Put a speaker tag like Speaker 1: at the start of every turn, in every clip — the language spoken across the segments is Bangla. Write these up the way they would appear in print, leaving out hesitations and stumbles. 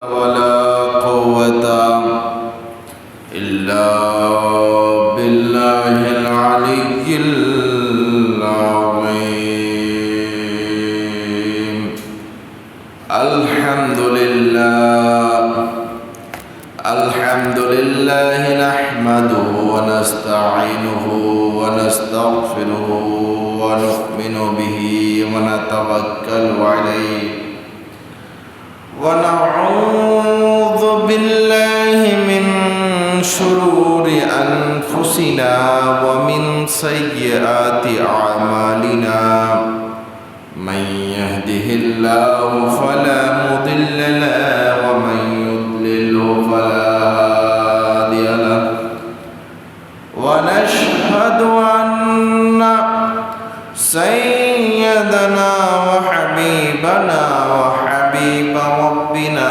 Speaker 1: ولا قوة إلا بالله العلي العظيم. الحمد لله نحمده ونستعينه ونستغفره ونؤمن به ونتوكل عليه ونعوذ بالله من شرور أنفسنا ومن سيئات أعمالنا. من يهده الله فلا مضل له ومن يضلله فلا هادي له. ونشهد أن سيدنا وحبيبنا وحبيب ربنا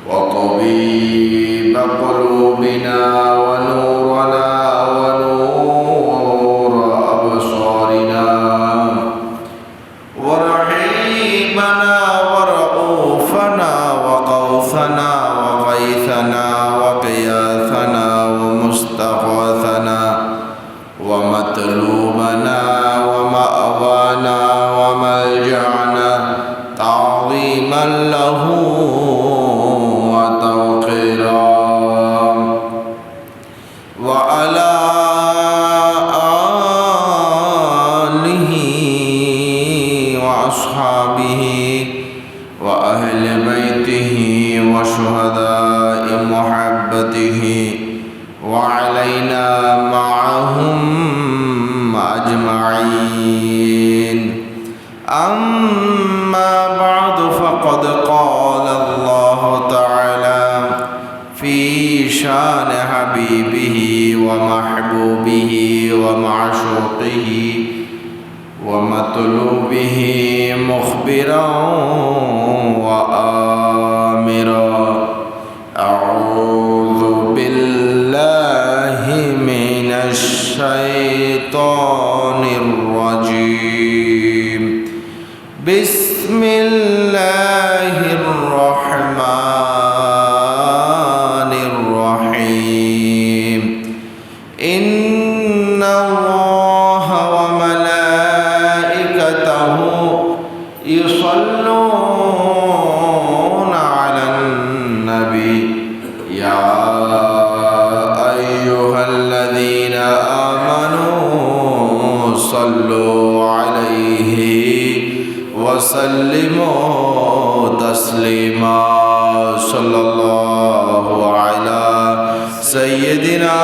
Speaker 1: وطبيب قلوبنا ونورنا ونور أبصارنا ورحيمنا ورؤوفنا وغوثنا وغيثنا وقياثنا ومستغاثنا ومطلوبنا ومأوانا وملجأنا تعظيما له وتوقيرا. وعلى آله وأصحابه وأهل بيته وشهداء محبته وعلينا معهم أجمعين. أما بعد فقد قال الله تعالى في شان حبيبه ومحبوبه ومعشوقه ومطلوبه مخبرا وآمرا: أعوذ بالله من الشيطان الرجيم. بسم الله الرحمن الرحيم. إن الله وملائكته يصلون على النبي يا أيها الذين آمنوا صلوا عليه وسلموا تسليما. صلى الله على سيدنا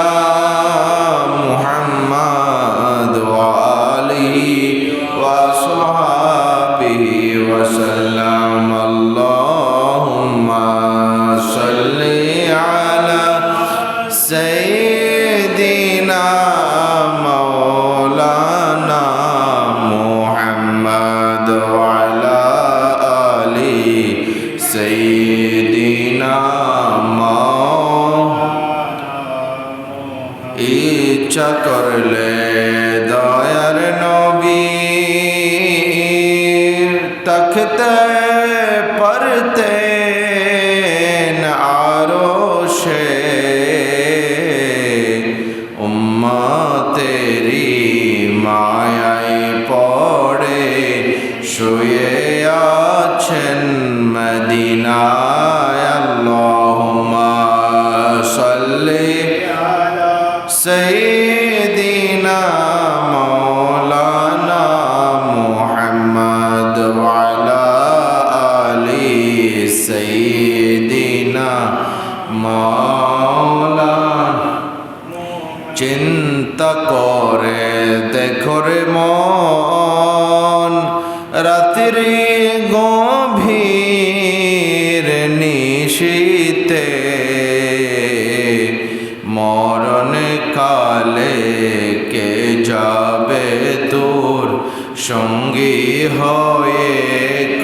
Speaker 1: محمد وآله وصحبه وسلم. اللهم صل على سيدنا مولانا محمد وعلى آل سيدنا ইচ্ছা করলে দয়ার নবীর তখতে পড়তেন আরশে উম্মতেরি মায়ায় পড়ে শুয়ে আছেন মদিনায়। আল্লাহুম্মা সাল্লি আলা সাইয়্যিদিনা মাওলানা মুহাম্মদ ওয়া আলা আলি সাইয়্যিদিনা মাওলানা। চিন্তা করে দেখো রে মন, রাত্রি গভীর নিশীতে মরণ কালে কে যাবে তোর সঙ্গী হয়ে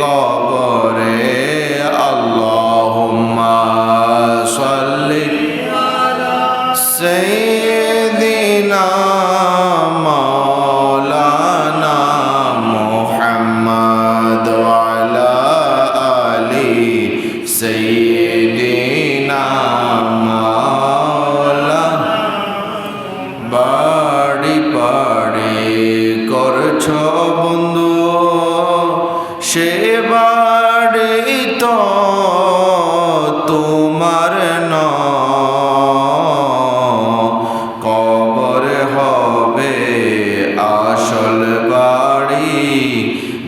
Speaker 1: কবরে। আল্লাহুম্মা সাল্লি আলা সাইয়্যিদিনা মাওলানা মুহাম্মদ ওয়া সৈয়দিনা মাওলা বাড়ি বাড়ি করছ বন্ধু সে বাড়ি তো তোমার কবর হবে আসল বাড়ি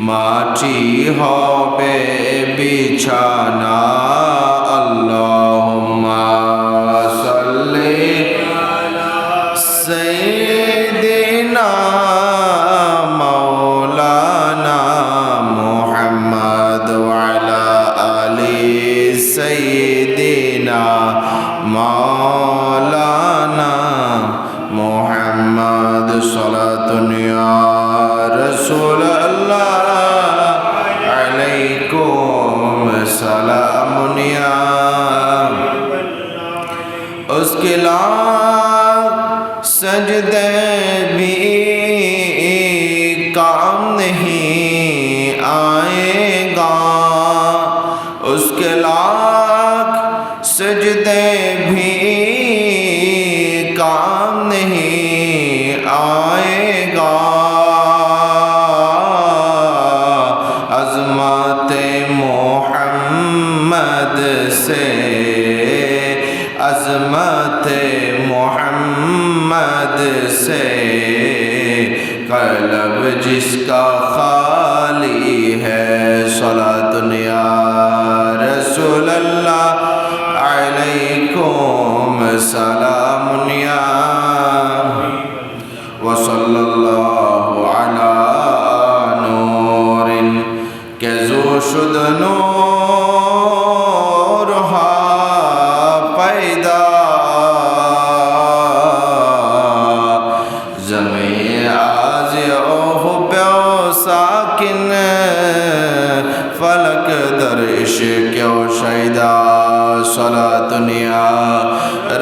Speaker 1: মাটি হবে বিছানা আল্লাহুম্মা সাল্লি আলা সাইয়্যিদিনা মাওলানা মুহাম্মদ ওয়া আলা আলি সাইয়্যিদিনা মাওলানা মুহাম্মদ সালাতুন ইয়া রাসূলুল্লাহ सलामुन या उसके लाख सजदे भी काम नहीं आएगा उसके लाख सजदे भी काम नहीं आएगा अज़मत मोहम्मद से अज़मत मोहम्मद से क़ल्ब जिसका खाली है सलातुन या रसूल अल्लाह अलैकुम सलामुन या व सल्लल्लाहु अला नूरिन के जो शुद नूर हा पैदा ज़मीं आज ओह प्यो साकिन फलक दर इश्क़ ओ शैदा सलातुन या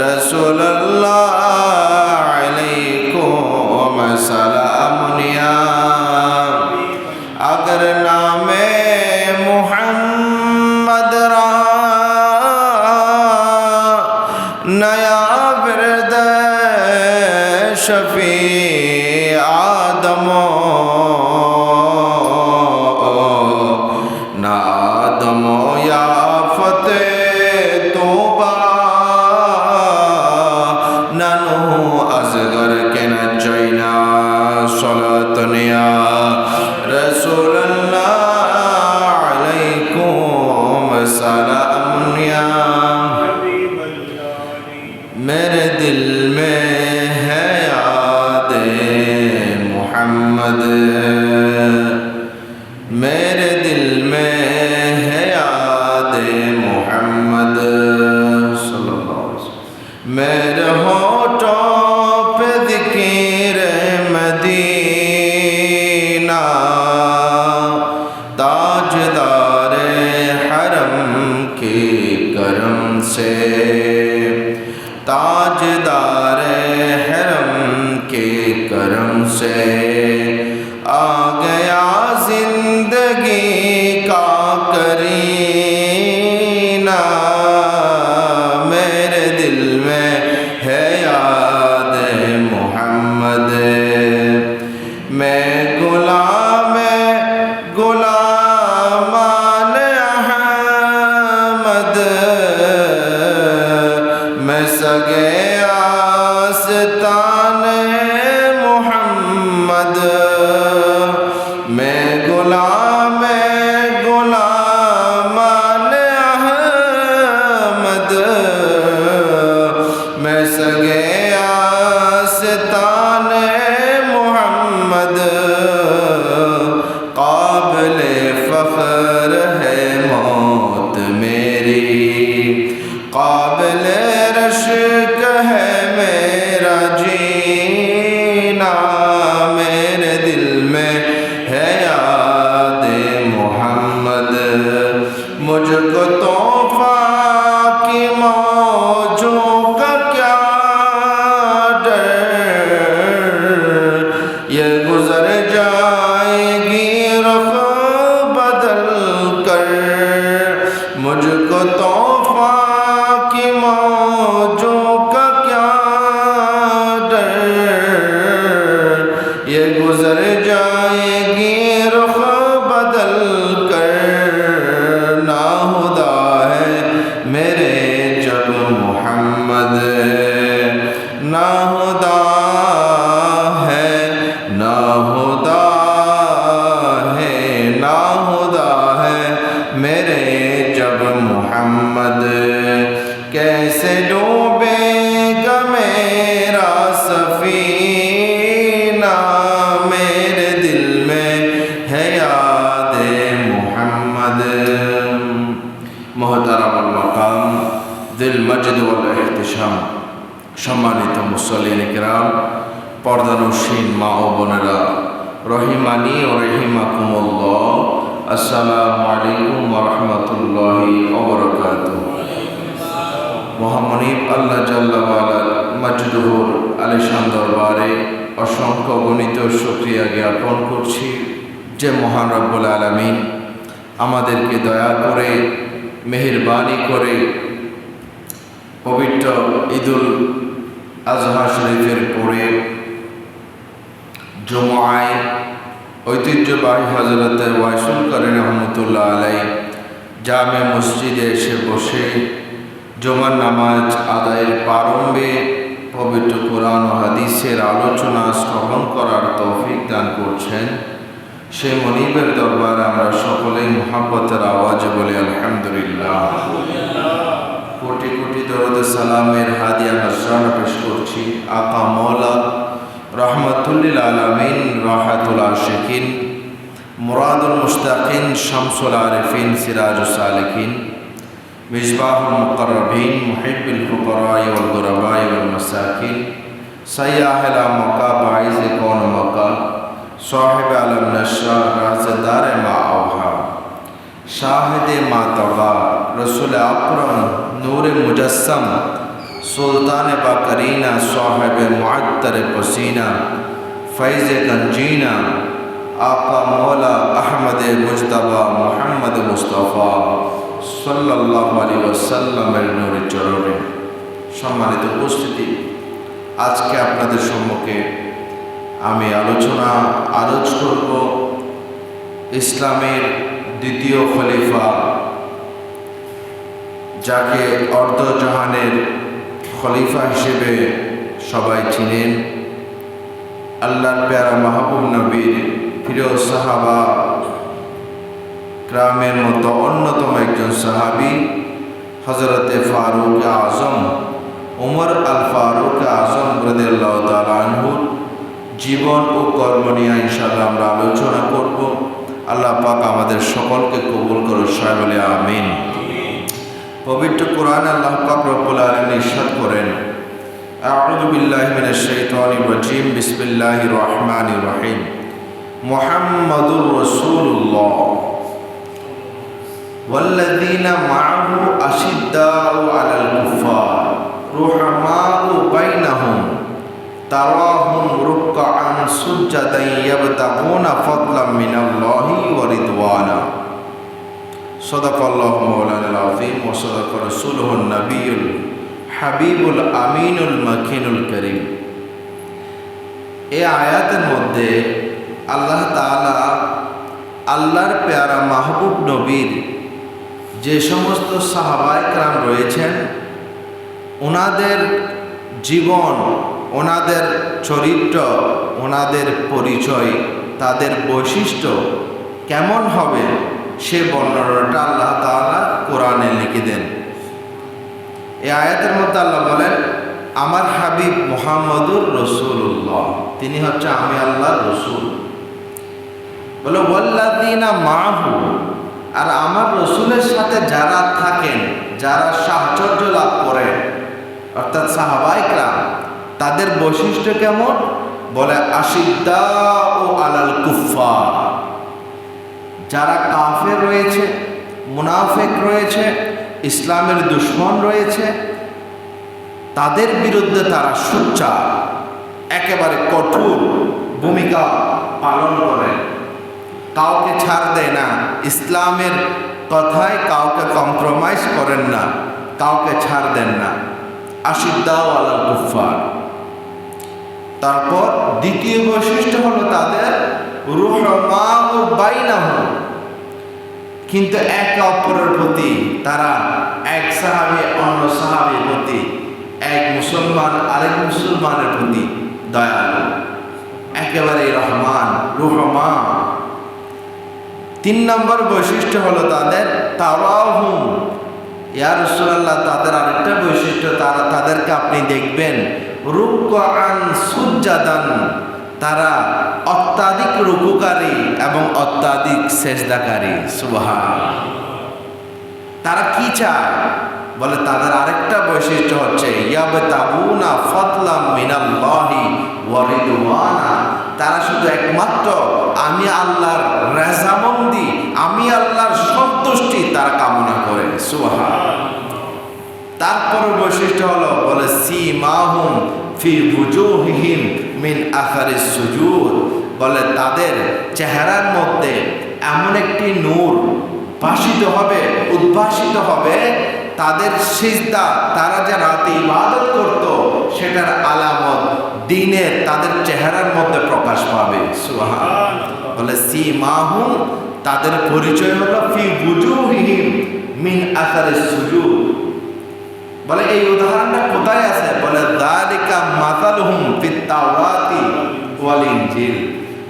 Speaker 1: रसूल अल्लाह अलैकुम सलामुन या अगर नामे मुहम्मद रा नया बिरद शफी आदमो ना आदमो या फते तोबा ननु अजगर के न चैना सलातुन या रसूल अल्लाह अलैकुम सलामुन या मेरे दिल में है याद मोहम्मद मेरे दिल में है याद मोहम्मद सल्लल्लाहु अलैहि वसल्लम मेरे होठों पे ज़िक्र मदीना ताजदार हरम के करम से ताजदार हरम के करम से आ गया जिंदगी का करीना मेरे दिल में है याद मोहम्मद मैं गुलाम गुलामान अहमद मैं सगे आस्तान मोहम्मद मैं गुलाम गुलामान अहमद मैं सगे आस्तान मोहम्मद काबिल फ़ख्र है मौत मेरी काबिल रश्क है मेरा जीना मेरे दिल में है याद मोहम्मद मुझको तोहफा की मौजों का क्या डर ये गुजर जाएगी रुख बदल कर मुझको तोहफा की मौजों का क्या डर, ये गुजर जाएगी रुख बदल कर, नाहुदा है मेरे जब मोहम्मद, नाहुदा है, नाहुदा है, नाहुदा है मेरे जब मोहम्मद। कैसे डूबेगा मेरा सफीना, मेरे दिल में है याद मोहम्मद। मोहतरम मकाम दिल मजिद वल एहतिशाम, সম্মানিত মুসল্লিন কিরাম, পর্দানশীন মা ও বোনেরা, রহিমানি ও রহিমাকুমুল্লাহ, আসসালামু আলাইকুম ওয়া রাহমাতুল্লাহি ওয়া বারাকাতুহু। মহামনিব আল্লাহ জাল্লা ওয়ালা মাজদুহুর আলিশান দরবারে অসংখ্য গণিত শুকরিয়া জ্ঞাপন করছি যে মহান রব্বুল আলামিন আমাদেরকে দয়া করে মেহেরবানি করে পবিত্র ঈদুল আজহা শরীফের পরে জুমআয় ঐতিহ্যবাহী হযরত ওয়াইসুল কারী রহমতুল্লাহ আলাইহি জামে মসজিদে এসে বসে জুমার নামাজ আদায়ের প্রারম্ভে পবিত্র কোরআন ও হাদিসের আলোচনা শ্রবণ করার তৌফিক দান করছেন। সেই মনিবের দরবারে আমরা সকলেই মুহাব্বতের আওয়াজে বলি আলহামদুলিল্লাহ। কোটি কোটি দরুদ সালামের হাদিয়া নজরানা পেশ করছি আকা মওলা রহমাতুল্লিল আলামিন, রাহাতুল আশিকিন, মুরাদুল মুশতাকিন, শামসুল আরিফিন, সিরাজুস সালিকিন, মিসবাহুল মুকাররবিন, মুহিব্বুল ফুকারা'i ওয়াল গুরাবা'i ওয়াল মাসাকিন, সাইয়্যাহুল মক্কা, বাঈজ কওন মক্কা, সাহিব আলম নশা, রাজদার মা আওহা, শাহিদে মা তগা, রসুল আকরম, নূর মুজস্সম, সুলতান বাকরিনা, সাহেব মুআত্তর পসিনা, ফৈজ গঞ্जीना, आका मौला अहमद मुजतबा मुहम्मद मुस्तफ़ा সাল্লাল্লাহু আলাইহি ওয়াসাল্লামের নূরের চরণে। সম্মানিত উপস্থিতি, আজকে আপনাদের সম্মুখে আমি আলোচ করব ইসলামের দ্বিতীয় খলিফা, যাকে অর্ধজাহানের খলিফা হিসেবে সবাই চিনেন, আল্লাহর প্যারা মাহবুব নবীর প্রিয় সাহাবা গ্রামের মতো অন্যতম একজন সাহাবী হযরতে ফারুক আজম ওমর আল ফারুক আজম রাদিয়াল্লাহু তাআলা আনহুর জীবন ও কর্ম নিয়ে ইনশাআল্লাহ আমরা আলোচনা করব। আল্লাহ পাক আমাদের সকলকে কবুল করুন, সবাই বলে আমিন। পবিত্র কোরআন আল্লাহ পাক রব্বুল আলামিন ইরশাদ করেন, আউযু বিল্লাহি মিনাশ শাইতানির রাজীম, বিসমিল্লাহির রহমানির রহিম, মুহাম্মাদুর রাসূলুল্লাহ ওয়াল্লাযীনা মা'আহু আশিদ্দাউ আলাল কুফার রুহামাউ বাইনাহুম তারাহুম রুকআন সুজদান ইয়াবতাগুনা ফাদলাম মিনাল্লাহি ওয়া রিদওয়ানা। সাদাকাল্লাহু মাওলানাল আযীম ওয়া সাদাকা রাসূলুহুন নবিয়ুল হাবিবুল আমিনুল মাকিনুল করিম। এই আয়াতের মধ্যে আল্লাহ তাআলা আল্লাহর প্যারা মাহবুব নবীর যে সমস্ত সাহাবায়ে কেরাম রয়েছেন, ওনাদের জীবন, ওনাদের চরিত্র, ওনাদের পরিচয়, তাদের বৈশিষ্ট্য কেমন হবে সে বর্ণনাটা আল্লাহ তাআলা কোরআনে লিখে দেন। এই আয়াতের মধ্যে আল্লাহ বলেন, আমার হাবিব মুহাম্মদুর রাসূলুল্লাহ, তিনি হচ্ছে আমি আল্লাহর রাসূল। বলে ওয়াল্লাযীনা মা'আহু, আর আমার রাসূলের সাথে যারা থাকেন, যারা সাহচর্য লাভ করেন, অর্থাৎ সাহাবায়ে কেরাম, তাদের বৈশিষ্ট্য কেমন? বলে আশিদ্দাউ আলাল কুফার, যারা কাফের রয়েছে, মুনাফিক রয়েছে, ইসলামের দুশমন রয়েছে, তাদের বিরুদ্ধে তারা সোচ্চার, একেবারে কঠোর ভূমিকা পালন করে, কাউকে ছাড় দেয় না। ইসলামের কথায় কাউকে কম্প্রোমাইজ করেন না, কাউকে ছাড় দেন না। আশিদ্দাউ আলাল কুফফার। তারপর দ্বিতীয় বৈশিষ্ট্য হলো তাদের রুহমাউ বাইনাহুম, কিন্তু একে অপরের প্রতি তারা, এক সাহাবী অন্য সাহাবীর প্রতি, এক মুসলমান আরেক মুসলমানের প্রতি দয়ালু, একেবারে রহমান রুহমা। 3 নম্বর বৈশিষ্ট্য হলো তাদের তাওয়াহুম। ইয়া রাসূলুল্লাহ, তাদের আরেকটা বৈশিষ্ট্য, তাদেরকে আপনি দেখবেন রুকআন সুজদান, তারা অত্যাধিক রুকুকারী এবং অত্যাধিক সেজদাকারী। সুবহানাল্লাহ। তারা কি চায়? বলে তাদের আরেকটা বৈশিষ্ট্য হচ্ছে ইয়াবতাগুনা ফাদলাম মিনাল্লাহি ওয়া রিদওয়ানা, তারা শুধু একমাত্র আমি আল্লাহর রাজামন্দি, আমি আল্লাহর সন্তুষ্টি তারা কামনা করে। সুবহানাল্লাহ। তারপর বৈশিষ্ট্য হলো, বলে সীমাহুম ফি বুজুহিহিম মিন আসারিস সুজুদ, বলে তাদের চেহারার মধ্যে এমন একটি নূর ভাসিত হবে, উদ্ভাসিত হবে, তাদের সিজদা, তারা যে রাতে ইবাদত করত সেটার আলামত দিনের তাদের চেহারার মধ্যে প্রকাশ পাবে। সুবহানাল্লাহ। বলে সীমাহুম, তাদের পরিচয় হলো ফি বুজুহিহিম মিন আসারিস সুজুদ। বলে এই উদাহরণটা কোথায় আছে? বলে যালিকা মাসালুহুম ফিত তাওরাতি ওয়াল ইনজিল।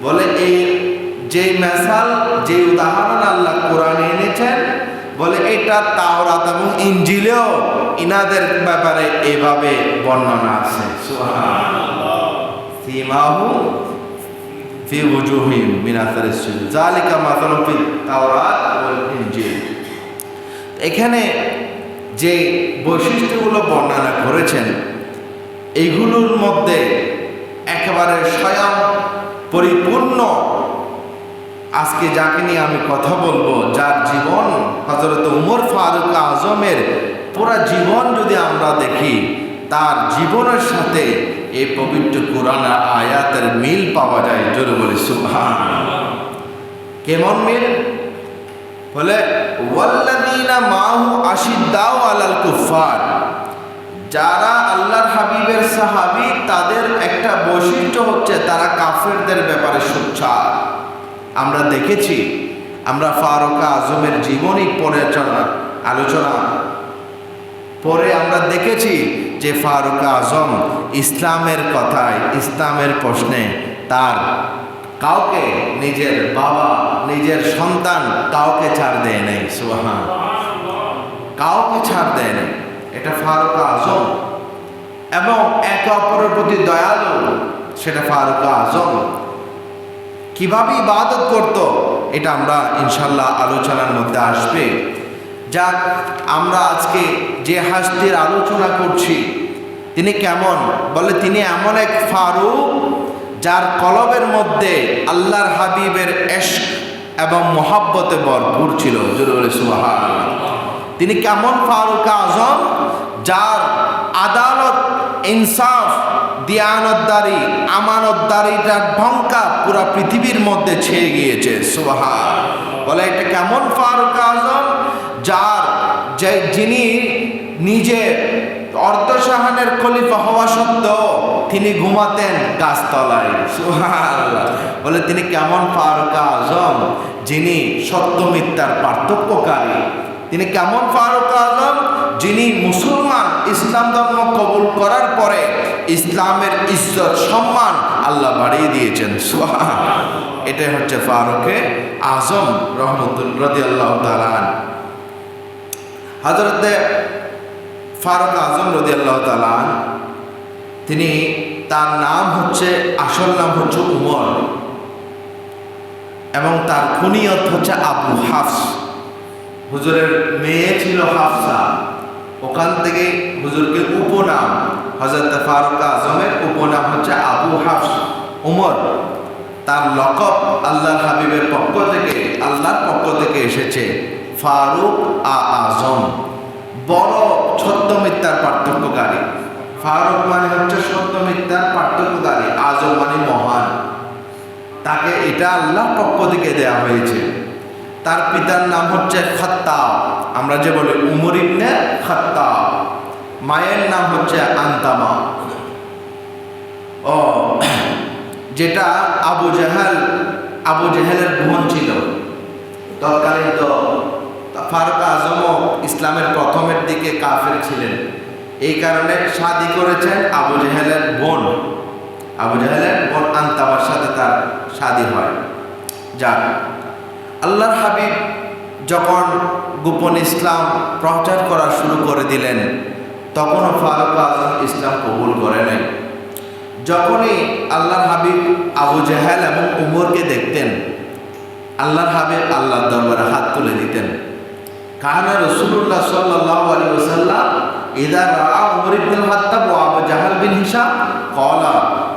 Speaker 1: বলে এই যে মিসাল, যে উদাহরণ আল্লাহ কোরআনে এনেছেন, বলে এটা তাওরাত এবং ইনজিলেও ইনাদের ব্যাপারে এভাবে বর্ণনা আছে। সুবহানাল্লাহ। সীমাহুম ফি ওজুহিহিম মিন আসারিস সুজুদ যালিকা মাসালুহুম ফিত তাওরাত ওয়াল ইনজিল। এখানে যে বৈশিষ্ট্যগুলো বর্ণনা করেছেন, এইগুলোর মধ্যে একেবারে স্বয়ং পরিপূর্ণ আজকে যাকে নিয়ে আমি কথা বলবো, যার জীবন হযরত উমর ফারুক আজমের পুরা জীবন যদি আমরা দেখি, তার জীবনের সাথে এই পবিত্র কোরআন আয়াতের মিল পাওয়া যায়। জোরে বলি সুবহানাল্লাহ। কেমন মিল? বলে ওয়াল্লাযীনা মাহু আশিদ্দাউ আলাল কুফফার, যারা আল্লাহর হাবিবের সাহাবী, তাদের একটা বৈশিষ্ট্য হচ্ছে তারা কাফেরদের ব্যাপারে সোচ্চার। আমরা দেখেছি, আমরা ফারুক আজমের জীবনী আলোচনা পরে আমরা দেখেছি যে ফারুক আজম ইসলামের কথায়, ইসলামের প্রশ্নে তার কাউকে, নিজের বাবা, নিজের সন্তান কাউকে ছাড় দেয় নাই। সুবহানাল্লাহ। কাউকে ছাড় দেয় নাই, এটা ফারুক আজম। এবং একে অপরের প্রতি দয়ালু, সেটা ফারুক আজম। কিভাবে ইবাদত করত, এটা আমরা ইনশাল্লাহ আলোচনার মধ্যে আসবে। যাক, আমরা আজকে যে হাস্তির আলোচনা করছি তিনি কেমন? বলে তিনি এমন এক ফারুক যার কলবের মধ্যে আল্লাহর হাবিবের ইশক এবং মহব্বতে ভরপুর ছিল। জোরে বলে সুবহানাল্লাহ। তিনি কেমন ফারুক আজম যার আদালত, ইনসাফ, দিয়ানতদারি, আমানতদারিটার ঢঙ্কা পুরা পৃথিবীর মধ্যে ছেয়ে গিয়েছে। সুবহানাল্লাহ। বলে এটা কেমন ফারুক আজম যিনি নিজে অর্ধশাহানের খলিফা হওয়া সত্ত্বেও তিনি ঘুমাতেন গাছতলায়। সুবহানাল্লাহ। বলে তিনি কেমন ফারুক আজম যিনি সত্য মিথ্যার পার্থক্যকারী। তিনি কেমন ফারুক আজম যিনি মুসলমান, ইসলাম ধর্ম কবুল করার পরে ইসলামের ইজ্জত সম্মান আল্লাহ বাড়িয়ে দিয়েছেন। সুবহানাল্লাহ। এটাই হচ্ছে ফারুকে আজম রাদিয়াল্লাহু তাআলা। হযরতে ফারুক আজম রাদিয়াল্লাহু তাআলা, তিনি, তার নাম হচ্ছে, আসল নাম হচ্ছে উমর, এবং তার কুনিয়ত হচ্ছে আবু হাফস। হুজুরের মেয়ে ছিল হাফসা, ওখান থেকে হুজুরকে উপনাম, হযরত ফারুক আজমের উপনাম হচ্ছে আবু হাফস উমর। তার লকব আল্লাহর হাবিবের পক্ষ থেকে, আল্লাহর পক্ষ থেকে এসেছে ফারুক আজম, বড় সত্য মিথ্যার পার্থক্যকারী। ফারুক মানে হচ্ছে সত্য মিথ্যার পার্থক্যকারী, আজম মানে মহান। তাকে এটা আল্লাহর পক্ষ থেকে দেয়া হয়েছে। তার পিতার নাম হচ্ছে খাত্তাব, আমরা যে বলি উমর ইবনে খাত্তাব। মায়ের নাম হচ্ছে আন্তামা। ও যেটা আবু জেহেলের বোন ছিল। তৎকালীন তো ফারুক আজমও ইসলামের প্রথমের দিকে কাফের ছিলেন, এই কারণে শাদী করেছেন আবু জেহেলের বোন আন্তামার সাথে তার শাদী হয়। যাক, আল্লাহর হাবিব যখন গোপন ইসলাম প্রচার করা শুরু করে দিলেন, তখনও ফারুক আজম ইসলাম কবুল করে নাই। যখনই আল্লাহর হাবিব আবু জেহেল এবং উমরকে দেখতেন, আল্লাহর হাবিব আল্লাহর দরবারে হাত তুলে দিতেন। কানা রাসূলুল্লাহ সাল্লাল্লাহু আলাইহি ওয়াসাল্লাম ইযা রাআ উমর ইবনুল খাত্তাব ওয়া আবু জাহল বিন হিশাম ক্বালা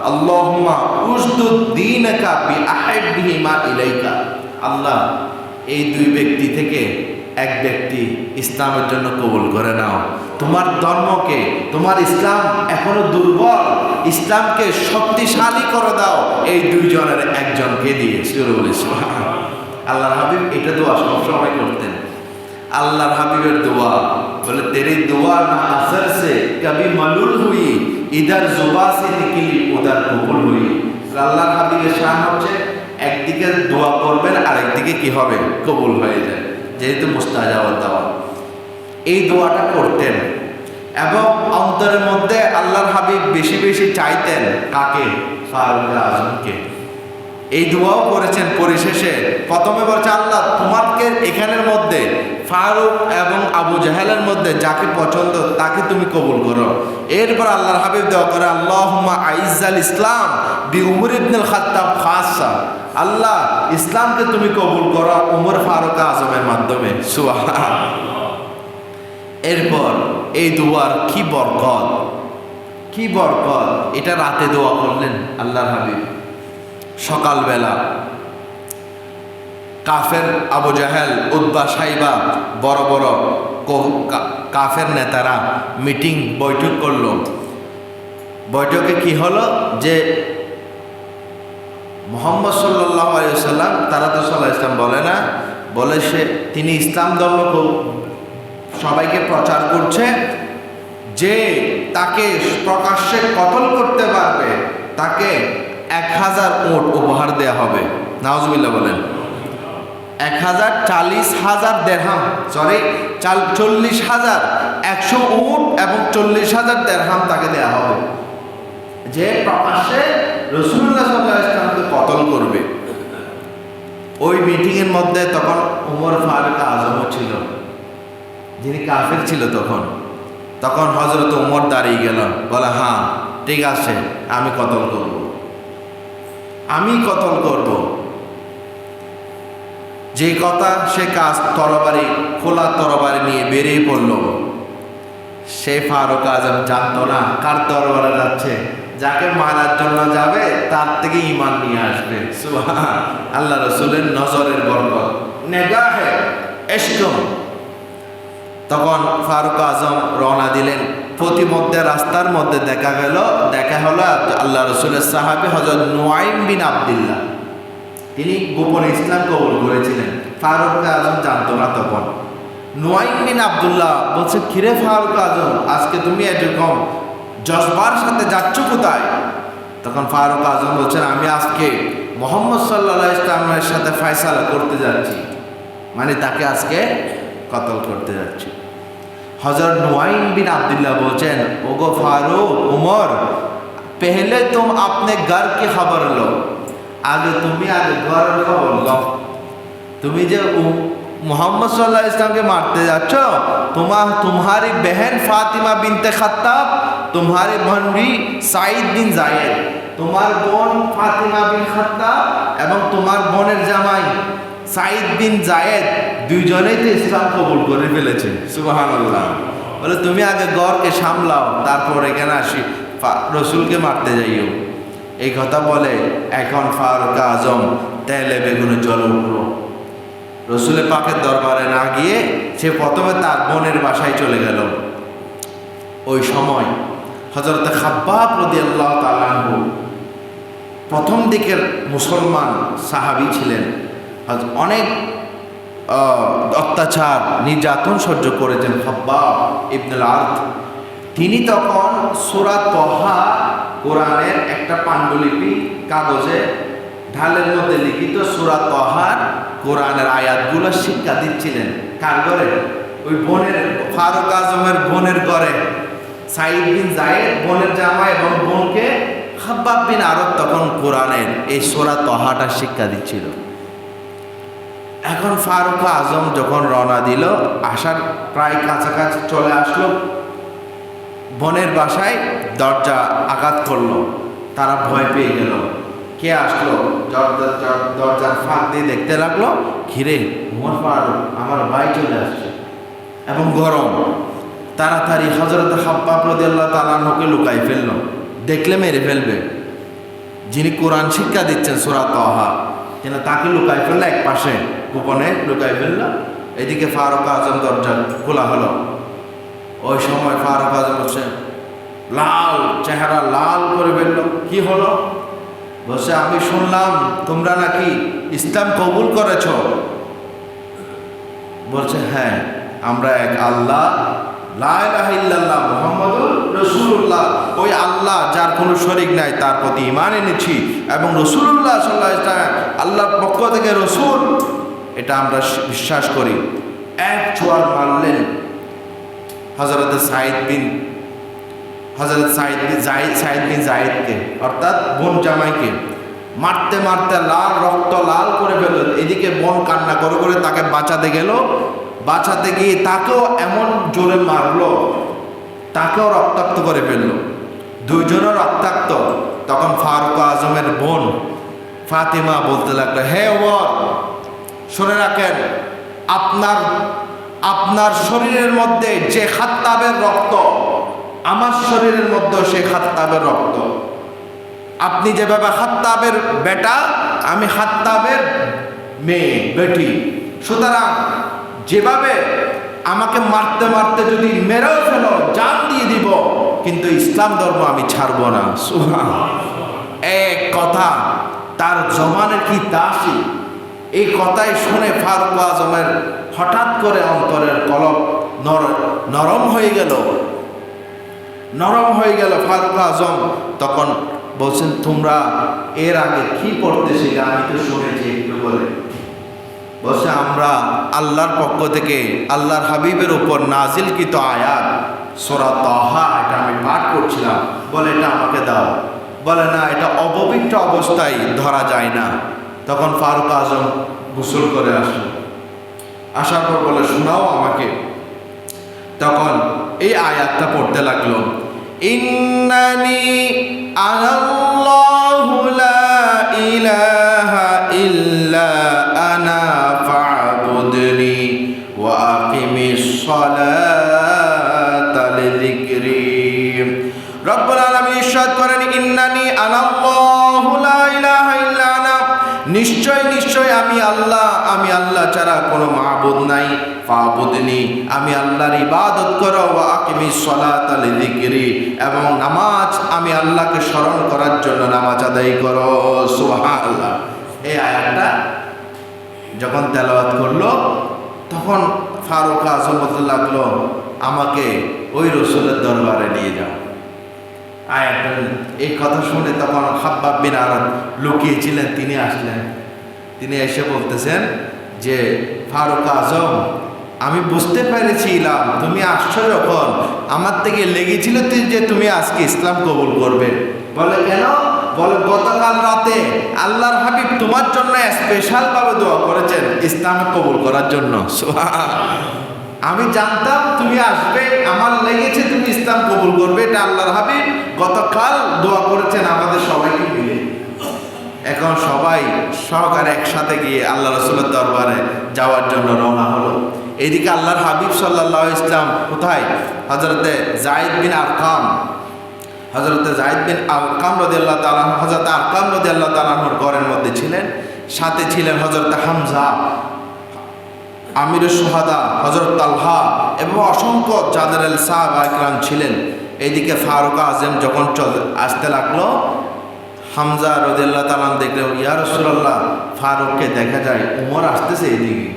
Speaker 1: আল্লাহুম্মা উসদুদ দীনাকা বিআহিবিহিমা ইলাইকা। আল্লাহ, এই দুই ব্যক্তি থেকে এক ব্যক্তি ইসলামের জন্য কবুল করে নাও। তোমার ধর্মকে, তোমার ইসলাম এখনো দুর্বল, ইসলামকে শক্তিশালী করে দাও এই দুইজনের একজনকে দিয়ে। আল্লাহর হাবিব এটা দোয়া সবসময় করতেন। আল্লাহর হাবিবের দোয়া বলে, তেরি দোয়া না আসর সে কবি মালুল হুই, ইধার জুবা সে নিকলি উদার কবুল হুই। আল্লাহর হাবিবের শান হচ্ছে একদিকে দোয়া করবেন আর একদিকে কি হবে, কবুল হয়ে যায়, যেহেতু মুস্তাজাবাদ দাওয়া। এই দোয়াটা করতেন এবং অন্তরের মধ্যে আল্লাহর হাবিব বেশি বেশি চাইতেন কাকে, ফারুক আজমকে। এই দোয়াও করেছেন। পরিশেষে প্রথমে বলছে, আল্লাহ তোমাকে এখানের মধ্যে ফারুক এবং আবু জাহেলের মধ্যে যাকে পছন্দ তাকে তুমি কবুল করো। এরপর আল্লাহর হাবিব দোয়া করে, আল্লাহুম্মা আইজ্জাল ইসলাম বি উমর ইবনুল খাত্তাব খাসা। আল্লাহ, ইসলামকে তুমি কবুল করো উমর ফারুক আজমের মাধ্যমে। সুবহানাল্লাহ। এরপর এই দোয়ার কি বরকত, এটা রাতে দোয়া করলেন আল্লাহর হাবিব। সকালবেলা কাফের আবু জাহেল, উতবা, সাইবা, বড় বড় কাফের নেতারা বৈঠক করলো। বৈঠকে কি হলো যে মুহাম্মদ সাল্লাল্লাহু আলাইহি ওয়াসাল্লাম, তারা তো সাল্লাল্লাহু আলাইহি ওয়াসাল্লাম বলে না, বলে তিনি ইসলাম ধর্ম সবাইকে প্রচার করছে, যে তাকে প্রকাশ্যে কতল করতে পারবে তাকে 1000 উট উপহার দেয়া হবে। নাউজুবিল্লাহ বলেন। 40,000 দিরহাম, 40,000 100 উট এবং 40,000 দিরহাম তাকে দেয়া হবে, যে প্রকাশ্যে রাসূলুল্লাহ সাল্লাল্লাহু আলাইহি ওয়াসাল্লামকে কতল করবে। ওই মিটিংয়ের মধ্যে তখন উমর ফারুক আজমও ছিল, যিনি কাফের ছিল তখন হযরত উমর দাঁড়িয়ে গেল, বলে, হ্যাঁ ঠিক আছে, আমি কতল করব। যে কথা সে কাজ, খোলা তরবারি নিয়ে বেরিয়ে পড়ল। সে ফারুক আজম জানতো না কার দরবারে যাচ্ছে, যাকে মারার জন্য যাবে তার থেকে ঈমান নিয়ে আসবে। সুবহানাল্লাহ। আল্লাহ রাসূলের নজরের বরকত, নেগাহে ইশক। তখন ফারুক আজম রওনা দিলেন। প্রতিমধ্যে রাস্তার মধ্যে দেখা হলো আল্লাহ রাসূলের সাহাবী হযরত নুআইম বিন আব্দুল্লাহ। তিনি গোপন ইসলাম কবুল করেছিলেন, ফারুক আজম জানতো না তখন। নুআইম বিন আব্দুল্লাহ বলছে, কিরে ফারুক আজম, আজকে তুমি এরকম জজবার সাথে যাচ্ছ কোথায়? তখন ফারুক আজম বলছেন, আমি আজকে মুহাম্মদ সাল্লাল্লাহু আলাইহি ওয়াসাল্লামের সাথে ফয়সালা করতে যাচ্ছি, মানে তাকে আজকে কতল করতে যাচ্ছি। হযরত নুআইম বিন আব্দুল্লাহ বলছেন, ওগো ফারুক, উমর, पहले तुम अपने घर की खबर लो, आगे ঘরের খবর লো। তুমি যে मोहम्मद सल्लल्लाहु अलैहि वसल्लम के मारते जाচ্ছ, तुम्हारी बहन फातिमा बिनते खत्ताब, तुम्हारे भांजी साइद बिन जायद, তোমার বোন ফাতিমা বিন খাত্তাব এবং তোমার বোনের জামাই সাইদ বিন জায়েদ দুইজনেই তো ইসলাম কবুল করে ফেলেছে। সুবহানাল্লাহ। বলে, তুমি আগে ঘরকে সামলাও, তারপর এখানে আসি রসুলকে মারতে যাইও। এই কথা বলে এখন ফারুক আজম তেলে বেগুনে জল উঠল। রসুলের পাকের দরবারে না গিয়ে সে প্রথমে তার বোনের বাসায় চলে গেল। ওই সময় হযরত খাব্বাব রাদিয়াল্লাহু তাআলা আনহু প্রথম দিকের মুসলমান সাহাবী ছিলেন। অনেক অত্যাচার নির্যাতন সহ্য করেছেন খাব্বাব ইবনুল আরত। তিনি তখন সূরা তহা, কোরআনের একটা পাণ্ডুলিপি কাগজে ঢালের মধ্যে লিখিত সূরা তহার কোরআনের আয়াতগুলো শিক্ষা দিচ্ছিলেন। কার ঘরে? ওই বোনের, ফারুক আজমের বোনের ঘরে। সাইদ বিন জায়েদ বোনের জামাই এবং বোনকে খাব্বাব বিন আরত তখন কোরআনের এই সূরা তহাটা শিক্ষা দিচ্ছিল। এখন ফারুক আজম যখন রওনা দিল, আসার প্রায় কাছাকাছি চলে আসলো, বোনের বাসায় দরজা আঘাত করলো। তারা ভয় পেয়ে গেল, কে আসলো? দরজার ফাঁক দিয়ে দেখতে লাগলো, ঘিরে উমর ফারুক আমার ভাই চলে আসছে এবং গরম। তাড়াতাড়ি হযরত খাব্বাব রাদিয়াল্লাহু তাআলা আনহুকে লুকাই ফেললো, দেখলে মেরে ফেলবে। যিনি কোরআন শিক্ষা দিচ্ছেন সূরা তহা, যেন তাকে লুকাই ফেললো, এক পাশে গোপনে লুকাই ফেললো। এদিকে ফারুক আজম দরজা খোলা হলো। ওই সময় ফারুক আজম বলছে, লাল চেহারা লাল করে ফেললো। কি হলো? বলছে, আমি শুনলাম তোমরা নাকি ইসলাম কবুল করেছ। বলছে, হ্যাঁ, আমরা এক আল্লাহ, লা ইলাহা ইল্লাল্লাহ মুহাম্মাদুর রাসূলুল্লাহ, ওই আল্লাহ যার কোনো শরীক নাই তার প্রতি ঈমান এনেছি, এবং রাসূলুল্লাহ সাল্লাল্লাহু আলাইহি ওয়াসাল্লাম আল্লাহর পক্ষ থেকে রাসূল, এটা আমরা বিশ্বাস করি। এক চোয়ার মারলেন হযরত সাইদ বিন জায়েদকে, অর্থাৎ বোন জামাইকে। মারতে মারতে লাল, রক্ত লাল করে ফেলল। এদিকে বোন কান্না করে করে তাকে বাঁচাতে গেল, বাঁচাতে গিয়ে তাকেও এমন জোরে মারলো, তাকেও রক্তাক্ত করে ফেললো। দুইজনও রক্তাক্ত। তখন ফারুক আজমের বোন ফাতিমা বলতে লাগলো, হে ওমর, শুনে রাখেন, আপনার শরীরের মধ্যে যে খাত্তাবের রক্ত, আমার শরীরের মধ্যে সেই খাত্তাবের রক্ত। আপনি যেভাবে খাত্তাবের বেটা, আমি খাত্তাবের মেয়ে, বেটি। সুতরাং যেভাবে আমাকে মারতে মারতে যদি মেরেও ফেলো, জান দিয়ে দিব, কিন্তু ইসলাম ধর্ম আমি ছাড়ব না। সুবহানাল্লাহ। এক কথা, তার জমানের কি তাসি। এই কথাই শুনে ফারুক আজমের হঠাৎ করে অন্তরের কলব নরম হয়ে গেল, নরম হয়ে গেল। ফারুক আজম তখন বলছেন, তোমরা এর আগে কি পড়তেছিলে? আমি তো শুনেছি একটু বলে। বলছে, আমরা আল্লাহর পক্ষ থেকে আল্লাহর হাবিবের উপর নাজিলকৃত আয়াত সূরা তহা, এটা আমি পাঠ করছিলাম। বলে, এটা আমাকে দাও। বলে, না, এটা অপবিত্র অবস্থায় ধরা যায় না। তখন ফারুক আজম গোসল করে আসলো। আসার পর বলে, শোনাও আমাকে। তখন এই আয়াতটা পড়তে লাগলো, ইন্নানি আনাল্লাহু লা ইলাহা ইল্লা আনা ফা'বুদনি ওয়া আকিমিস সালাতা লিযিকরি। রব্বুল আলামিন ইরশাদ করেন, ইন্নানি আনাল্লাহু লা ইলাহা ইল্লা আনা, নিশ্চয় নিশ্চয় আমি আল্লাহ, আমি আল্লাহ ছাড়া কোনো মাবুদ নাই। ফা'বুদনি, আমি আল্লাহর ইবাদত করো। ওয়া আকিমিস সালাতা লিযিকরি, এবং নামাজ, আমি আল্লাহকে স্মরণ করার জন্য নামাজ আদায় করো। সুবহানাল্লাহ। এই আয়াতটা যখন তেলাওয়াত করলো, তখন ফারুক আজম বলতে লাগলো, আমাকে ওই রাসূলের দরবারে নিয়ে যাও। আয়াতটা, এই কথা শুনে তখন খাব্বাব বিন আরত লুকিয়েছিলেন, তিনি আসলেন। তিনি এসে বলতেছেন যে, ফারুক আজম, আমি বুঝতে পেরেছিলাম তুমি আসছো যখন, আমার থেকে লেগেছিল যে তুমি আজকে ইসলাম কবুল করবে। বলে, কেন? বলে, গতকাল রাতে আল্লাহর হাবিব তোমার জন্য স্পেশাল ভাবে দোয়া করেছেন ইসলাম কবুল করার জন্য। আমি জানতাম তুমি আসবে, আমার লেগেছে তুমি ইসলাম কবুল করবে। এটা আল্লাহর হাবিব গতকাল দোয়া করেছেন আমাদের সবাইকে মিলে। এখন সবাই সহকারে একসাথে গিয়ে আল্লাহ রাসূলের দরবারে যাওয়ার জন্য রওনা হলো। এদিকে আল্লাহর হাবিব সাল্লাল্লাহু আলাইহি ওয়াসাল্লাম কোথায়? হযরতে যায়েদ বিন আরকাম রাদিয়াল্লাহু তাআলা, হযরত আরকাম রাদিয়াল্লাহু তাআলার ঘরের মধ্যে ছিলেন। সাথে ছিলেন হযরত হামজা, আমিরুশ শুহাদা, হযরত তালহা এবং অসংখ্য জাদারেল সাহাবা ইকরাম ছিলেন। এইদিকে ফারুক আজম যখন আসতে লাগলো, হামজা রাদিয়াল্লাহু তাআলা দেখলেন, ইয়া রাসূলুল্লাহ, ফারুককে দেখা যায়, উমর আসতেছে এদিকে।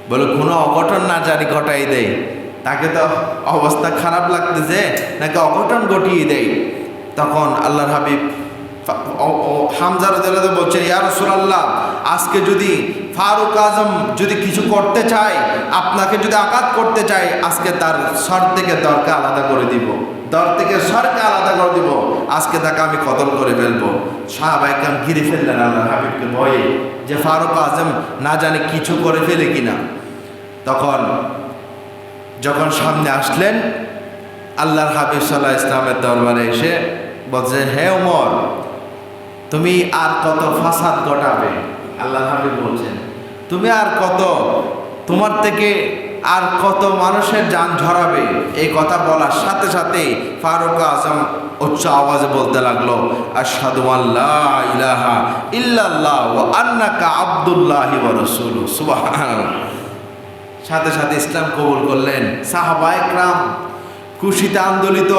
Speaker 1: বলে কোনো অঘটন না জানি ঘটাই দেয়, তাকে তো অবস্থা খারাপ লাগতেছে, নাকি অঘটন ঘটিয়ে দেয়। তখন আল্লাহর হাবিব হামজা রাদিয়াল্লাহু আনহু বলছেন, ইয়া রাসূলুল্লাহ, আজকে যদি ফারুক আজম যদি কিছু করতে চায়, আপনাকে যদি আঘাত করতে চায়, আজকে তার সর থেকে দরকে আলাদা করে দিব, দর থেকে সরকে আলাদা করে দিব, আজকে তাকে আমি কতল করে ফেলবো। সাহাবায়ে কেরাম ঘিরে ফেললেন আল্লাহর হাবিবকে ভয়ে, যে ফারুক আজম না জানি কিছু করে ফেলে কিনা। তখন যখন সামনে আসলেন, আল্লাহর হাবিব সাল্লাল্লাহু আলাইহি ওয়াসাল্লামের দরবারে এসে বলছে, হে ওমর, তুমি আর কত ফাসাদ ঘটাবে? আল্লাহর হাবিব বলছেন, তুমি আর কত, তোমার থেকে আর কত মানুষের জান ঝরাবে? এই কথা বলার সাথে সাথে ফারুক আজম উচ্চ আওয়াজে বলতে লাগলো, আশহাদু আল্লা ইলাহা ইল্লাল্লাহ ওয়া আন্নাকা আবদুল্লাহি ওয়া রাসূলুহু। সুবহানাল্লাহ। সাথে সাথে ইসলাম কবুল করলেন। সাহাবায়ে কেরাম খুশিতে আন্দোলিত,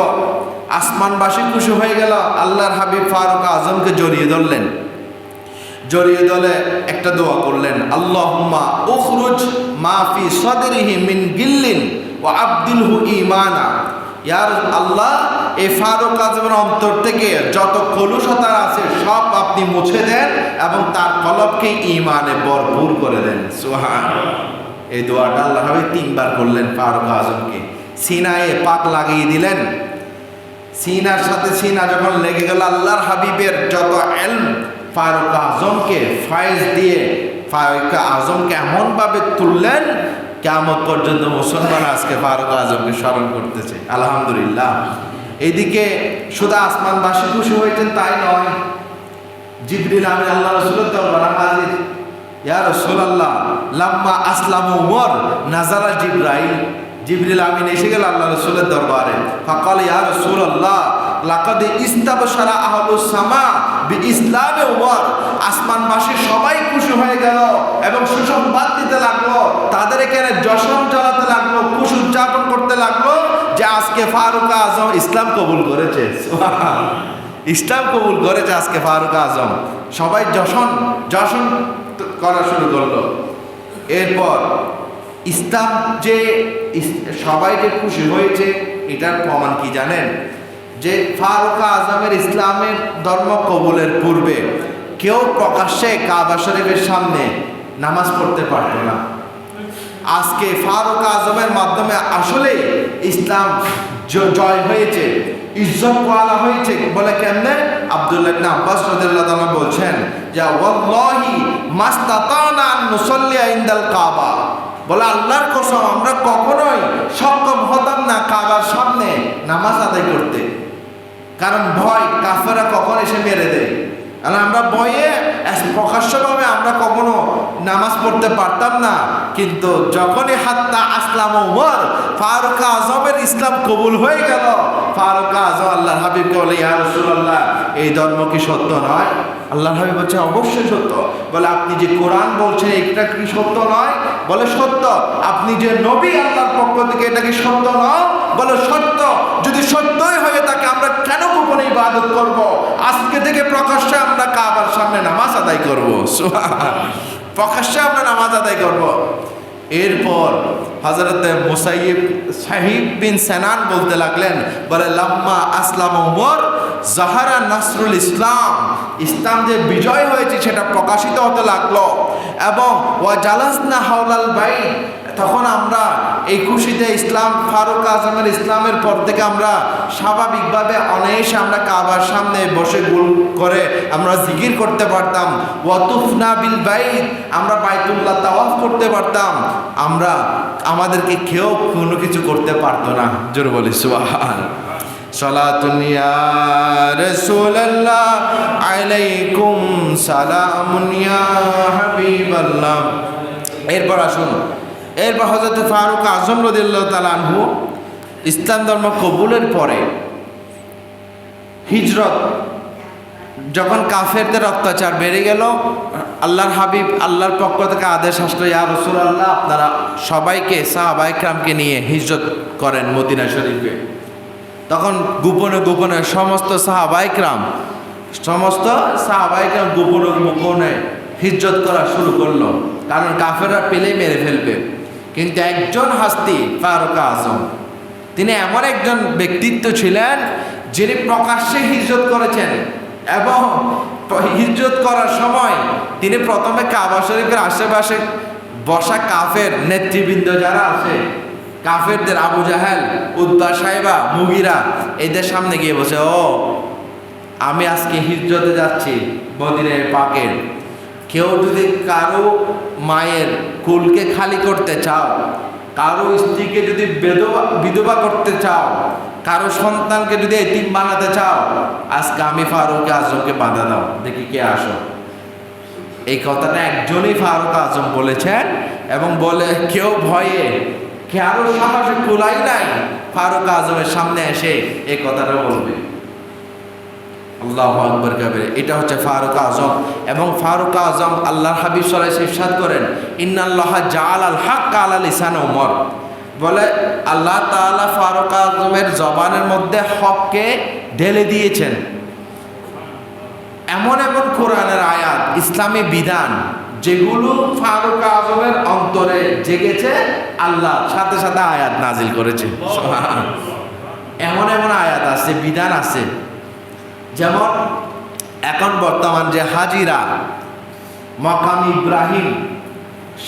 Speaker 1: আসমানবাসী খুশি হয়ে গেল। আল্লাহর হাবিব ফারুক আজমকে জড়িয়ে ধরলেন, জড়িয়ে ধরে একটা দোয়া করলেন, আল্লাহুম্মা উখরুজ মা ফি সাদরিহি মিন গিল্লিন ওয়া আবদিলহু ঈমানা। ইয়া আল্লাহ, এই ফারুক আজমের অন্তর থেকে যত কলুষতা আছে সব আপনি মুছে দেন এবং তার কলবকে ঈমানে ভরপুর করে দেন। সুবহানাল্লাহ। এই দোয়াটা আল্লাহর হাবিব 3 বার করলেন ফারুক আজমকে। সিনায়ে পাক লাগিয়ে দিলেন। সিনার সাথে সিনা যখন লেগে গেল, আল্লাহর হাবিবের যত ইলম ফারুক আজমকে ফায়েজ দিয়ে ফারুক আজমকে এমনভাবে তুললেন, কিয়ামত পর্যন্ত মুসলমান আজকে ফারুক আজমকে স্মরণ করতেছে। আলহামদুলিল্লাহ। এইদিকে শুধু আসমানবাসী খুশি হয়েছেন তাই নয়, জিবরিল আমিন আল্লাহ রাসূলের দরবারে হাজির। ইয়া রাসূলুল্লাহ, লাম্মা আসলামু উমর নাজারা জিবরাইল। জিবরিল আমিন এসে গেল আল্লাহ রাসূলের দরবারে। ফাকাল ইয়া রাসূলুল্লাহ, লাকাদ ইস্তাবশারা আহলুস সামা বিইসলামে উমর। আসমানবাসী সবাই খুশি হয়ে গেল এবং সুসংবাদ দিতে লাগলো, তাদের এখানে জশন চালাতে লাগলো, খুশি উদযাপন করতে লাগলো যে আজকে ফারুক আজম ইসলাম কবুল করেছে। ইসলাম কবুল করেছে আজকে ফারুক আজম। সবাই জশন করা শুরু করলো। এরপর ইসলাম যে সবাই যে খুশি হয়েছে, এটার প্রমাণ কি জানেন? যে ফারুক আজমের ইসলামের ধর্ম কবুলের পূর্বে কেউ প্রকাশ্যে কাবা শরীফের সামনে নামাজ পড়তে পারত না। আজকে ফারুক আজমের মাধ্যমে আসলে ইসলাম জয় হয়েছে, ইজ্জত ওয়ালা হয়েছে। বলে কেমনে? আব্দুল্লাহ ইবনে আব্বাস রাদিয়াল্লাহু তাআলা বলছেন যে ওয়াল্লাহি মাস্তাতানা আন নুসাল্লি ইনদাল কাবা। বলে আল্লাহর কসম, আমরা কখনোই সক্ষম হতাম না কাবার সামনে নামাজ আদায় করতে, কারণ ভয়, কাফেররা কখন এসে মেরে দেয়। আর আমরা ভয়ে প্রকাশ্যভাবে আমরা কখনো নামাজ পড়তে পারতাম না। কিন্তু যখনই হাত্তা আসলাম উমর, ফারুক আজমের ইসলাম কবুল হয়ে গেল, ফারুক আজম আল্লাহর হাবিবকে বলে, ইয়া রাসূলুল্লাহ, এই ধর্ম কি সত্য নয়? আল্লাহর হাবিব বলছে, অবশ্যই সত্য। বলে আপনি যে কোরআন বলছেন এটা কি সত্য নয়? বলে সত্য। আপনি যে নবী আল্লাহর পক্ষ থেকে, এটা কি সত্য নয়? বলে সত্য। যদি সত্যই হয়ে থাকে আমরা কেন গোপনে ইবাদত করব? আজকে থেকে প্রকাশ্যে আমরা কাবার সামনে নামাজ আদায় করব। প্রকাশ্যে আমরা নামাজ আদায় করব। এরপর হযরত মুসাইয়িব সাহিব বিন সানান বলতে লাগলেন, বলে লাম্মা আসলাম উমর জাহারা নাসরুল ইসলাম। ইসলাম যে বিজয় হয়েছে সেটা প্রকাশিত হতে লাগলো। এবং ওয়া জালাসনা হাওলাল বাইত, তখন আমরা এই খুশিতে ইসলাম ফারুক আজমের ইসলামের পর থেকে আমরা স্বাভাবিকভাবে অনায়াসে আমরা কাবার সামনে বসে গোল করে আমরা জিকির করতে পারতাম। ওয়াতুফনা বিল বাইত, আমরা বাইতুল্লাহ তাওয়াফ করতে পারতাম। আমরা আমাদেরকে কেউ কোনো কিছু করতে পারতো না। জোরে বলি সুবহান। সালাতুন ইয়া রাসূলুল্লাহ আলাইকুম সালামুন ইয়া হাবিবাল্লাহ। এরপর আসুন, এরপর হযরত ফারুক আজম রাদিয়াল্লাহু তাআলা আনহু ইসলাম ধর্ম কবুলের পরে হিজরত, যখন কাফেরদের অত্যাচার বেড়ে গেল, আল্লাহর হাবিব আল্লাহর পক্ষ থেকে আদেশ আসলো, ইয়া রাসূলুল্লাহ, আপনারা সবাইকে সাহাবায়ে কেরামকে নিয়ে হিজরত করেন মদিনা শরীফে। তখন গোপনে গোপনে সমস্ত সাহাবায়ে কেরাম গোপনে গোপনে হিজরত করা শুরু করলো, কারণ কাফেররা পেলেই মেরে ফেলবে। কিন্তু একজন হাস্তি ফারুক আজম, তিনি এমন একজন ব্যক্তিত্ব ছিলেন যিনি প্রকাশ্যে হিজরত করেছেন, এবং হিজরত করার সময় তিনি প্রথমে কাবা শরীফের আশেপাশে বসা কাফের নেতৃবৃন্দ যারা আছে, কাফেরদের আবু জাহেল, উদ্বা সাহেবা, মুগিরা, এদের সামনে গিয়ে বসে, ও আমি আজকে হিজরতে যাচ্ছি মদিনার পাকের, কেউ যদি কারো মায়ের কুলকে খালি করতে চাও, কারো স্ত্রীকে যদি বিধবা করতে চাও, কারো সন্তানকে যদি এতিম বানাতে চাও, আজকে আমি ফারুক আজমকে বাধা দাও, দেখি কে আসো। এই কথাটা একজনই ফারুক আজম বলেছেন, এবং বলে কেউ ভয়ে, কারো সাহসে কুলাই নাই ফারুক আজমের সামনে এসে এই কথাটা বলবে। আল্লাহু আকবার কাবীর। এটা হচ্ছে ফারুক আজম। এবং ফারুক আজম আল্লাহর হাবিব সাল্লাল্লাহু আলাইহি ওয়াসাল্লাম ইরশাদ করেন, ইন্নাল্লাহা জাআলাল হাক্কা আলা লিসান উমর, বলে আল্লাহ তাআলা ফারুক আজমের জবানের মধ্যে হককে ঢেলে দিয়েছেন। এমন এমন কোরআনের আয়াত, ইসলামী বিধান যেগুলো ফারুক আজমের অন্তরে জেগেছে, আল্লাহ সাথে সাথে আয়াত নাজিল করেছে। এমন এমন আয়াত আছে, বিধান আছে। যেমন এখন বর্তমান যে হাজিরা মাকাম ইব্রাহিম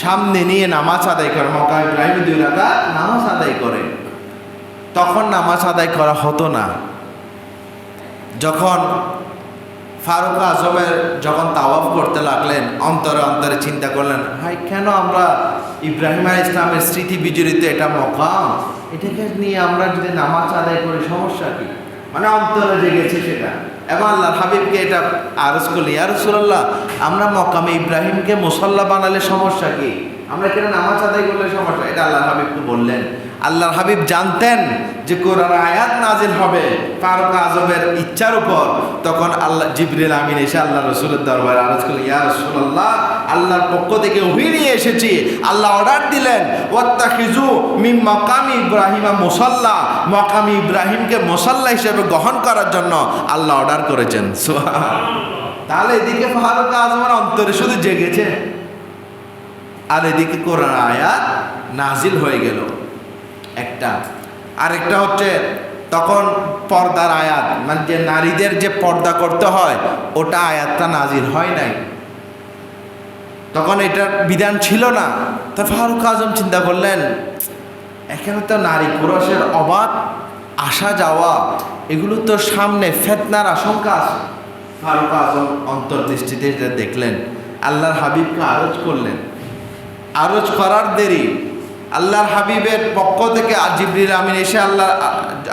Speaker 1: সামনে নিয়ে নামাজ আদায় করে, মাকাম ইব্রাহিম 2 রাকাত নামাজ আদায় করে, তখন নামাজ আদায় করা হতো না। যখন ফারুক আজমের যখন তাওয়াফ করতে লাগলেন, অন্তরে অন্তরে চিন্তা করলেন, হাই কেন আমরা ইব্রাহিম আলাইহিস সালামের স্মৃতি বিজড়িত এটা মাকাম, এটাকে নিয়ে আমরা যদি নামাজ আদায় করি সমস্যা কি? মানে অন্তরে জেগেছে সেটা। এবং আল্লাহর হাবিবকে এটা আরজ করলি, ইয়া রাসূলুল্লাহ, আমরা মকামে ইব্রাহিমকে মুসাল্লা বানালে সমস্যা কি? আমরা কেন নামাজ আদায় করলে সমস্যা? এটা আল্লাহর হাবিবকে বললেন। আল্লাহর হাবিব জানতেন যে কোরআন আয়াত নাজিল হবে ফারুক আজমের ইচ্ছার উপর। তখন আল্লাহ জিবরিল আমিন এসে আল্লাহ রসুলের দরবারে আরজ করলেন, ইয়া রাসূলুল্লাহ, আল্লাহর পক্ষ থেকে ওহী নিয়ে এসেছি, আল্লাহ অর্ডার দিলেন, ওয়াত্তাখিযু মিন মাকামি ইব্রাহিমা মুসাল্লা, মাকামি ইব্রাহিমকে মুসাল্লা হিসেবে গ্রহণ করার জন্য আল্লাহ অর্ডার করেছেন। সুবহানাল্লাহ। তাহলে এদিকে ফারুক আজমের অন্তরে শুধু জেগেছে, আর এদিকে কোরআন আয়াত নাজিল হয়ে গেল একটা। আরেকটা হচ্ছে তখন পর্দার আয়াত, মানে যে নারীদের যে পর্দা করতে হয়, ওটা আয়াতটা নাজিল হয় নাই, তখন এটার বিধান ছিল না। তো ফারুক আজম চিন্তা করলেন, এখানে তো নারী পুরুষের অবাধ আসা যাওয়া, এগুলো তো সামনে ফিতনার আশঙ্কা আছে। ফারুক আজম অন্তর্দৃষ্টিতে এটা দেখলেন, আল্লাহর হাবিবকে আরজ করলেন। আরজ করার দেরি, আল্লাহর হাবিবের পক্ষ থেকে জিবরিল আমিন এসে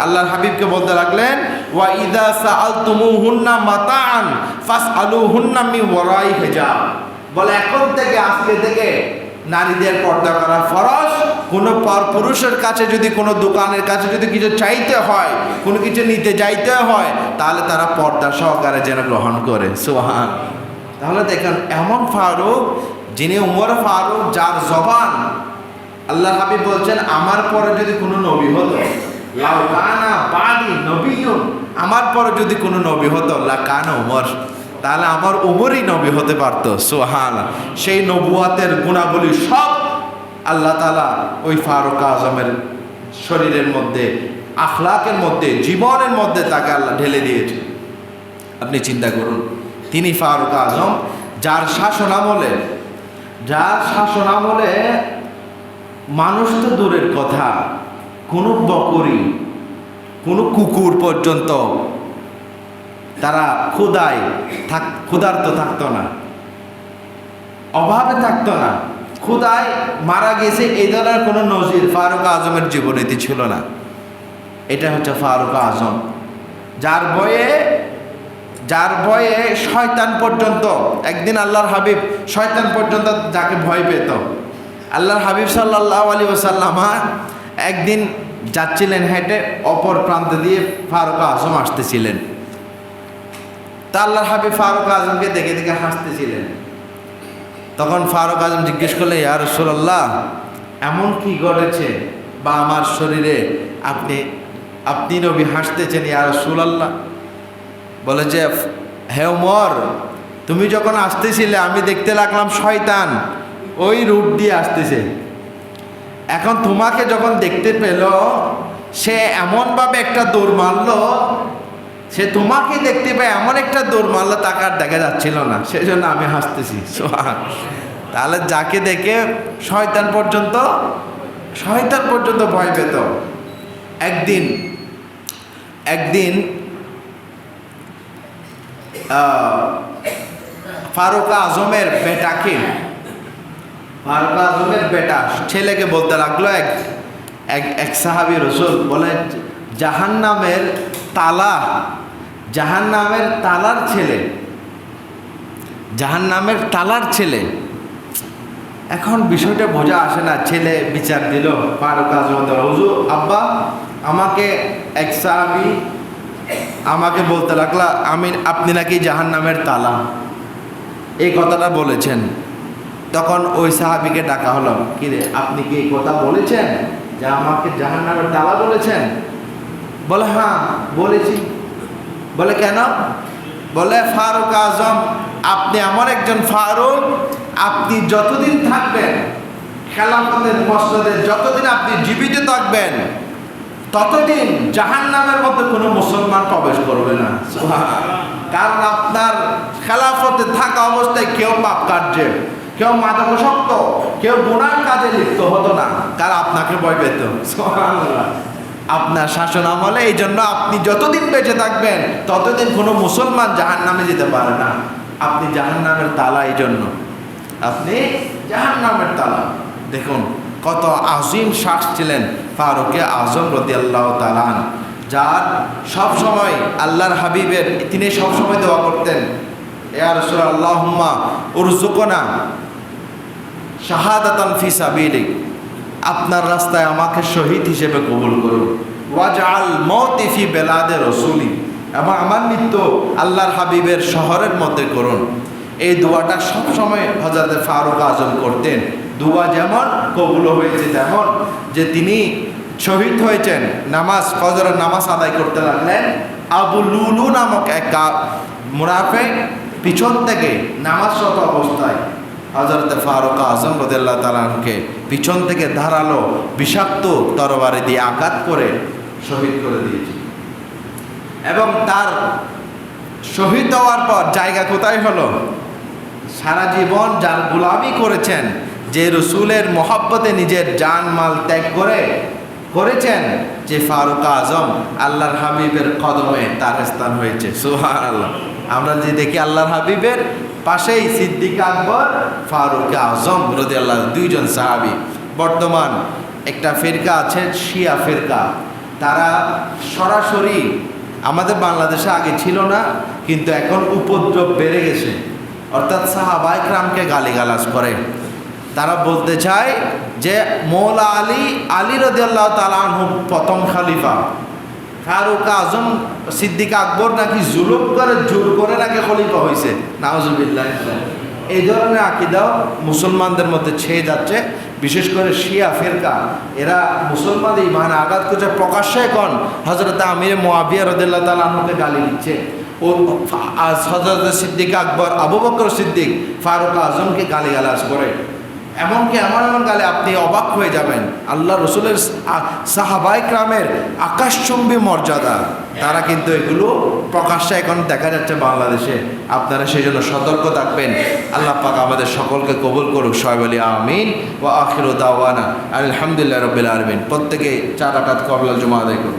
Speaker 1: আল্লাহর হাবিবকে বলতে লাগলেন, ওয়া ইযা সাআলতুমুহুন্না মাতাআন ফাসআলুহুন্না মিন ওয়ারাই হিজাব, বলে এখন থেকে, আজকে থেকে নারীদের পর্দা করা ফরজ। কোনো পরপুরুষের কাছে যদি, কোনো দোকানের কাছে যদি কিছু চাইতে হয়, কোনো কিছু নিতে যাইতে হয়, তাহলে তারা পর্দা সহকারে যেন গ্রহণ করে। সুবহান। তাহলে দেখেন, এমন ফারুক যিনি উমর ফারুক, যার জবান, আল্লাহ হাবিব বলছেন, আমার পরে যদি কোনো নবী হতো, লাউ কানা বাদি নবিয়্যুন, আমার পরে যদি কোনো নবী হতো, লা কানা উমর, তাহলে আমার উমরই নবী হতে পারতো। সুবহানাল্লাহ। সেই নবুয়াতের গুণাবলী সব আল্লাহ তাআলা ওই ফারুক আজমের শরীরের মধ্যে, আখলাকের মধ্যে, জীবনের মধ্যে তাকে আল্লাহ ঢেলে দিয়েছে। আপনি চিন্তা করুন, তিনি ফারুক আজম, যার শাসনামলে মানুষ তো দূরের কথা, কোনো বকরি, কোনো কুকুর পর্যন্ত তারা ক্ষুধার্ত থাকতো না, অভাবে থাকতো না, ক্ষুধায় মারা গেছে, এই ধরনের কোনো নজির ফারুক আজমের জীবনীতে ছিল না। এটা হচ্ছে ফারুক আজম, যার ভয়ে শয়তান পর্যন্ত, একদিন আল্লাহর হাবিব শয়তান পর্যন্ত যাকে ভয় পেত, আল্লাহর হাবিব সাল্লাল্লাহু আলাইহি ওয়াসাল্লাম একদিন যাচ্ছিলেন হেঁটে, অপর প্রান্ত দিয়ে ফারুক আজম আসতেছিলেন। তা আল্লাহর হাবিব ফারুক আজমকে দেখে দেখে হাসতেছিলেন। তখন ফারুক আজম জিজ্ঞেস করলে, ইয়া রাসূলুল্লাহ, এমন কি ঘটেছে, বা আমার শরীরে আপনি নবী হাসতেছেন ইয়া রাসূলুল্লাহ? বলে যে, হে ওমর, তুমি যখন আসতেছিলে আমি দেখতে লাগলাম শয়তান ওই রূপ দিয়ে আসতেছে, এখন তোমাকে যখন দেখতে পেল, সে এমনভাবে একটা দৌড় মারলো, সে তোমাকে দেখতে পেয়ে এমন একটা দৌড় মারলো, তাকে আর দেখা যাচ্ছিল না, সেই জন্য আমি হাসতেছি। তাহলে যাকে দেখে শয়তান পর্যন্ত ভয় পেত। একদিন ফারুক আজমের বেটা ছেলেকে বলতে লাগলো, এক সাহাবী রাসূল বলে, জাহান্নামের তালার ছেলে। এখন বিষয়টা বোঝা আসে না। ছেলে বিচার দিল ফারুক আজম, হুজুর আব্বা, আমাকে এক সাহাবী আমাকে বলতে লাগলা, আপনি নাকি জাহান্নামের তালা, এই কথাটা বলেছেন। তখন ওই সাহাবীকে ডাকা হলো, কিরে আপনি কি এই কথা বলেছেন যে আমাকে জাহান্নামের তালা বলেছেন? বলে হ্যাঁ বলেছি। বলে কেন? বলে ফারুক আজম, আপনি এমন একজন ফারুক, আপনি যতদিন থাকবেন খেলাফতের মসনদে, যতদিন আপনি জীবিত থাকবেন, ততদিন জাহান্নামের মধ্যে কোনো মুসলমান প্রবেশ করবে না। কারণ আপনার খেলাফতে থাকা অবস্থায় কেউ পাপ কার্যে, কেউ মাদকাসক্ত, কেউ গুনাহ কাজে লিপ্ত হতো না, কারণ আপনাকে ভয় পেত। আপনার শাসন আমলে, এই জন্য আপনি যতদিন বেঁচে থাকবেন ততদিন কোনো মুসলমান জাহান্নামে যেতে পারে না। আপনি জাহান্নামের তালা, এই জন্য আপনি জাহান্নামের তালা। দেখুন কত আজিম শাখস ছিলেন ফারুকে আজম রাদিয়াল্লাহু তাআলা আনহু, যার সবসময় আল্লাহর হাবিবের, তিনি সবসময় দোয়া করতেন, ইয়া রাসূলুল্লাহ আল্লাহুম্মা উরযুকনা শাহাদাতান ফি সাবিলিক, আপনার রাস্তায় আমাকে শহীদ হিসেবে কবুল করুন। ওয়াজআল মাউতি ফি বেলাদে রাসূলি, এবং আমার মৃত্যু আল্লাহর হাবিবের শহরের মধ্যে করুন। এই দোয়াটা সবসময় হযরত ফারুক আজম করতেন। দোয়া যেমন কবুল হয়েছে, তেমন যে তিনি শহীদ হয়েছেন, ফজরের নামাজ আদায় করতে লাগলেন। আবু লুলু নামক এক মুনাফিক পিছন থেকে নামাজরত অবস্থায় হযরত ফারুক আজম রাদিয়াল্লাহু তাআলা আনহুকে পিছন থেকে ধারালো বিষাক্ত তরবারি দিয়ে আঘাত করে শহীদ করে দিয়েছে। এবং তার শহীদ হওয়ার পর জায়গা কোথায় হলো? সারা জীবন যার গোলামি করেছেন, যে রসুলের মহব্বতে নিজের জান মাল ত্যাগ করেছেন, যে ফারুক আজম, আল্লাহর হাবিবের কদমে তার স্থান হয়েছে। সুবহানাল্লাহ। আমরা যে দেখি আল্লাহর হাবিবের পাশেই সিদ্দিক আকবর, ফারুক আজম রাদিয়াল্লাহু, দুইজন সাহাবী। বর্তমান একটা ফিরকা আছে, শিয়া ফিরকা, তারা সরাসরি, আমাদের বাংলাদেশে আগে ছিল না, কিন্তু এখন উপদ্রব বেড়ে গেছে, অর্থাৎ সাহাবায়ে কেরামকে গালিগালাজ করে। তারা বলতে চায় যে মৌলা আলী রাদিয়াল্লাহু তাআলা আনহু প্রথম খলিফা, ফারুক আজম সিদ্দিক আকবর নাকি জুলুম করে, জোর করে নাকি খলিফা হয়েছে। নাউজুবিল্লাহ। এই ধরনের আকীদাও মুসলমানদের মধ্যে ছেয়ে যাচ্ছে, বিশেষ করে শিয়া ফিরকা। এরা মুসলমানদের ঈমানে আঘাত করছে, প্রকাশ্যে এখন হযরত আমির মুআবিয়া রাদিয়াল্লাহু তাআলা আনহুকে গালি দিচ্ছে। ও হযরত সিদ্দিক আকবর, আবু বকর সিদ্দিক ফারুক আজমকে গালিগালাজ করে। এমনকি এমন গালে আপনি অবাক হয়ে যাবেন। আল্লাহ রসুলের সাহাবায়ে কেরামের আকাশচুম্বী মর্যাদা, তারা কিন্তু এগুলো প্রকাশ্যে এখন দেখা যাচ্ছে বাংলাদেশে। আপনারা সেই জন্য সতর্ক থাকবেন। আল্লাহ পাক আমাদের সকলকে কবুল করুক। সবাই বলি আমিন। ওয়া আখিরু দাওয়ানা আলহামদুলিল্লাহি রাব্বিল আলামিন। প্রত্যেকে 4 রাকাত ক্বাবলা জুমা আদায় করুন।